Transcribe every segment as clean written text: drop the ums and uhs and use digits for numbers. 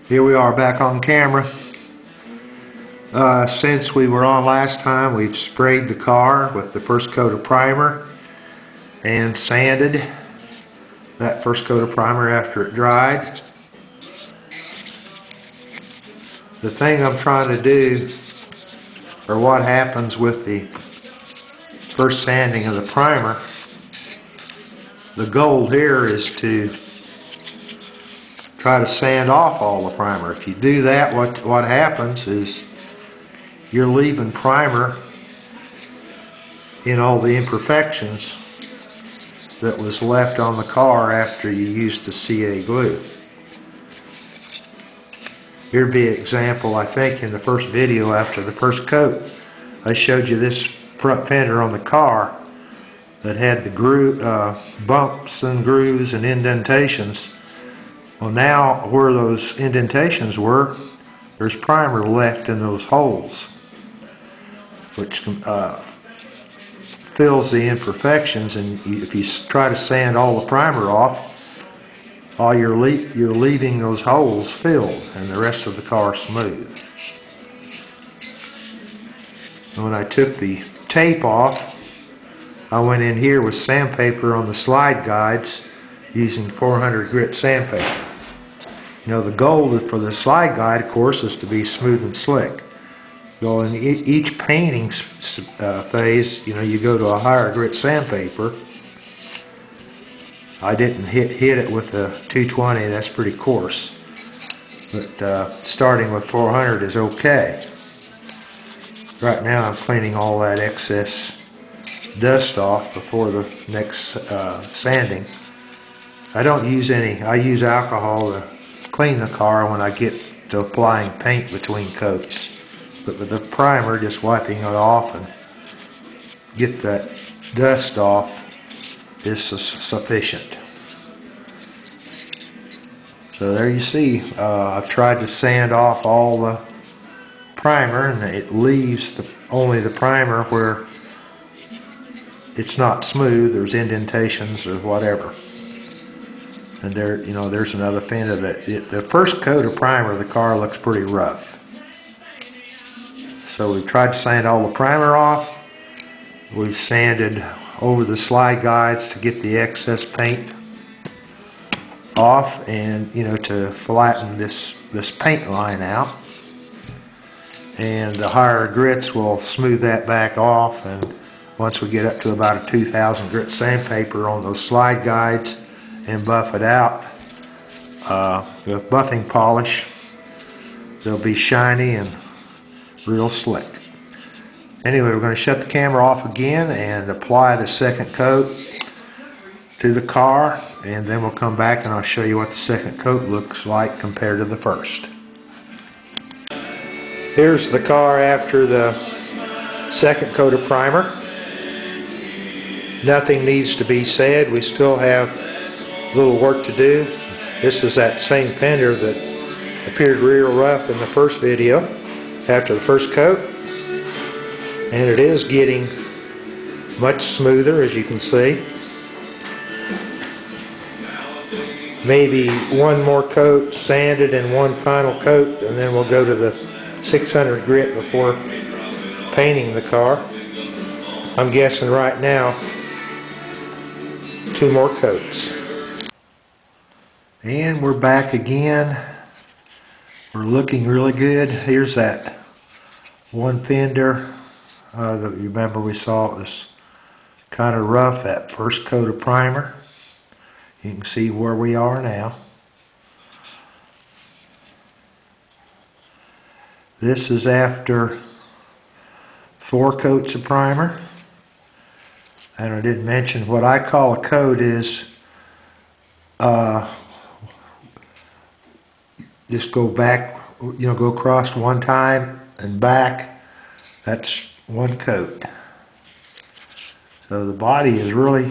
Here we are back on camera. Since we were on last time, we've sprayed the car with the first coat of primer and sanded that first coat of primer after it dried. The thing I'm trying to do, or what happens with the first sanding of the primer, the goal here is to try to sand off all the primer. If you do that, what happens is you're leaving primer in all the imperfections that was left on the car after you used the CA glue. Here'd be an example, I think, in the first video after the first coat. I showed you this front fender on the car that had the bumps and grooves and indentations. Well, now where those indentations were, there's primer left in those holes, which fills the imperfections. And if you try to sand all the primer off, you're leaving those holes filled, and the rest of the car smooth. And when I took the tape off, I went in here with sandpaper on the slide guides using 400 grit sandpaper. You know, the goal for the slide guide, of course, is to be smooth and slick. So in each painting phase, you know, you go to a higher grit sandpaper. I didn't hit it with a 220, that's pretty coarse. But starting with 400 is okay. Right now I'm cleaning all that excess dust off before the next sanding. I don't use any, I use alcohol to clean the car when I get to applying paint between coats. But with the primer, just wiping it off and get that dust off is sufficient. So there you see, I've tried to sand off all the primer, and it leaves only the primer where it's not smooth, there's indentations or whatever. And there, you know, there's another fender that the first coat of primer of the car looks pretty rough. So we've tried to sand all the primer off. We've sanded over the slide guides to get the excess paint off, and you know, to flatten this paint line out. And the higher grits will smooth that back off, and once we get up to about a 2,000 grit sandpaper on those slide guides and buff it out with buffing polish, they'll be shiny and real slick. Anyway, we're going to shut the camera off again and apply the second coat to the car, and then we'll come back and I'll show you what the second coat looks like compared to the first. Here's the car after the second coat of primer. Nothing needs to be said. We still have a little work to do. This is that same fender that appeared real rough in the first video after the first coat, and it is getting much smoother, as you can see. Maybe one more coat sanded and one final coat, and then we'll go to the 600 grit before painting the car. I'm guessing right now 2 more coats. And we're back again. We're looking really good. Here's that one fender that you remember we saw it was kind of rough, that first coat of primer. You can see where we are now. This is after 4 coats of primer. And I didn't mention what I call a coat is just go back, you know, go across one time and back. That's 1 coat. So the body is really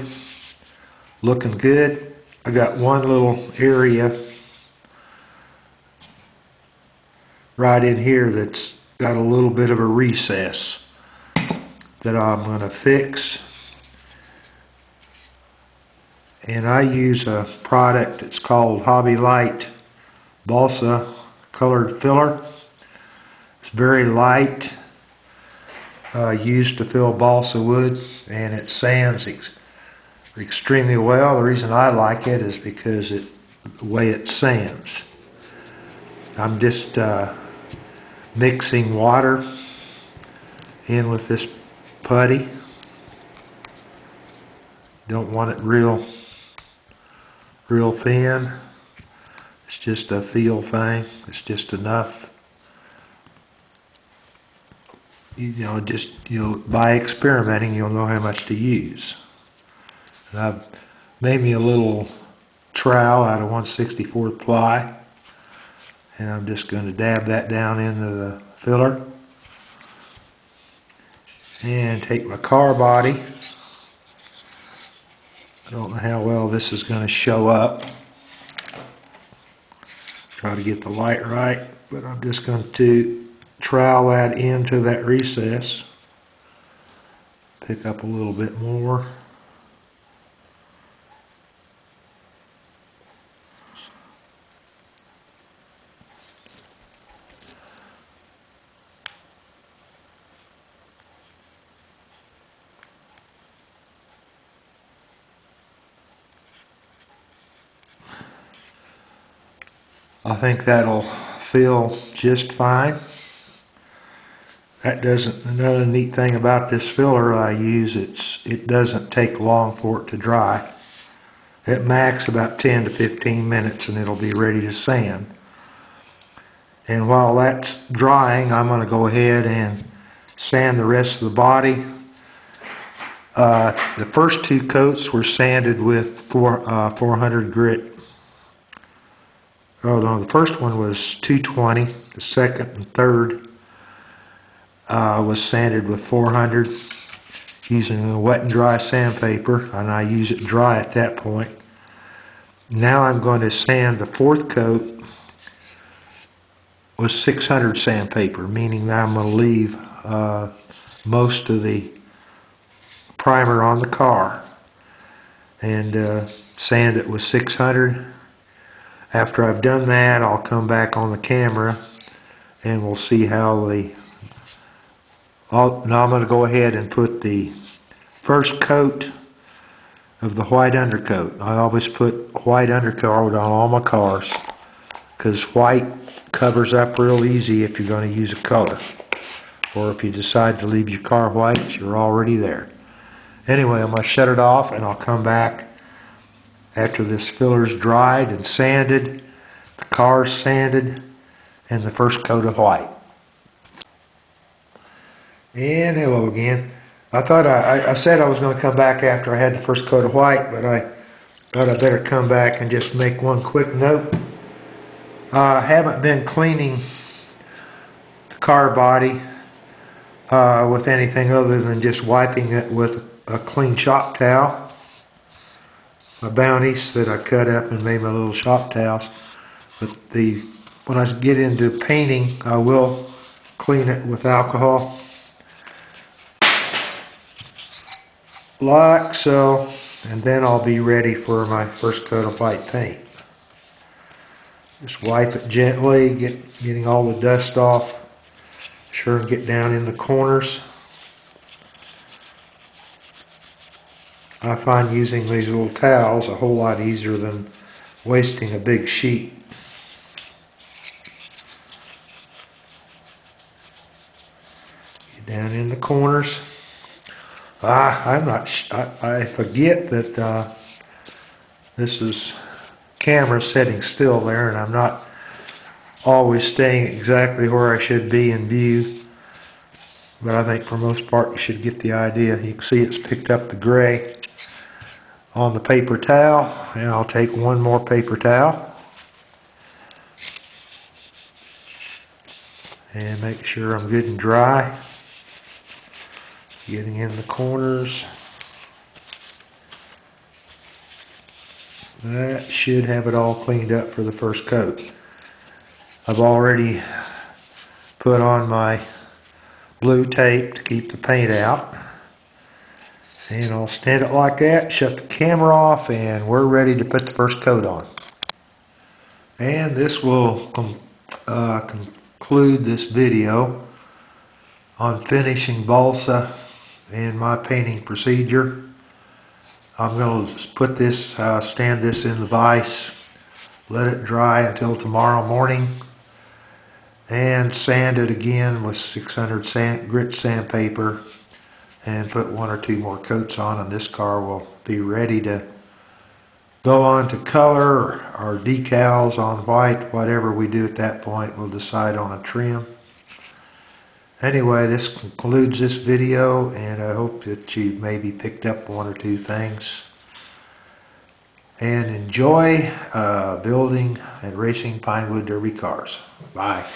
looking good. I got one little area right in here that's got a little bit of a recess that I'm going to fix. And I use a product that's called Hobby Light Balsa colored filler. It's very light, used to fill balsa wood, and it sands extremely well. The reason I like it is because the way it sands. I'm just mixing water in with this putty. Don't want it real thin. It's just a feel thing. It's just enough. By experimenting, you'll know how much to use. And I've made me a little trowel out of 1/64 ply, and I'm just going to dab that down into the filler. And take my car body. I don't know how well this is going to show up. Try to get the light right, but I'm just going to trowel that into that recess. Pick up a little bit more. I think that'll fill just fine. Another neat thing about this filler I use, it doesn't take long for it to dry. At max about 10 to 15 minutes and it'll be ready to sand. And while that's drying, I'm going to go ahead and sand the rest of the body. The first two coats were sanded with 400 grit. Oh no, the first one was 220. The second and third was sanded with 400 using a wet and dry sandpaper, and I use it dry at that point. Now I'm going to sand the fourth coat with 600 sandpaper, meaning that I'm going to leave most of the primer on the car and sand it with 600. After I've done that, I'll come back on the camera and we'll see how now I'm going to go ahead and put the first coat of the white undercoat. I always put white undercoat on all my cars because white covers up real easy if you're going to use a color. Or if you decide to leave your car white, you're already there. Anyway, I'm going to shut it off and I'll come back after this filler's dried and sanded, the car's sanded, and the first coat of white. And hello again. I thought I said I was going to come back after I had the first coat of white, but I thought I better come back and just make one quick note. I haven't been cleaning the car body with anything other than just wiping it with a clean shop towel. My bounties that I cut up and made my little shop towels. But when I get into painting, I will clean it with alcohol. Like so, and then I'll be ready for my first coat of white paint. Just wipe it gently, getting all the dust off. Sure and get down in the corners. I find using these little towels a whole lot easier than wasting a big sheet. Get down in the corners. I forget that this is camera sitting still there, and I'm not always staying exactly where I should be in view. But I think for most part you should get the idea. You can see it's picked up the gray on the paper towel, and I'll take one more paper towel and make sure I'm good and dry. Getting in the corners. That should have it all cleaned up for the first coat. I've already put on my blue tape to keep the paint out. And I'll stand it like that, shut the camera off, and we're ready to put the first coat on. And this will conclude this video on finishing balsa and my painting procedure. I'm going to put this, stand this in the vise, let it dry until tomorrow morning, and sand it again with 600 grit sandpaper, and put 1 or 2 more coats on, and this car will be ready to go on to color or decals on white. Whatever we do at that point, we'll decide on a trim. Anyway, this concludes this video, and I hope that you've maybe picked up 1 or 2 things. And enjoy building and racing Pinewood Derby cars. Bye.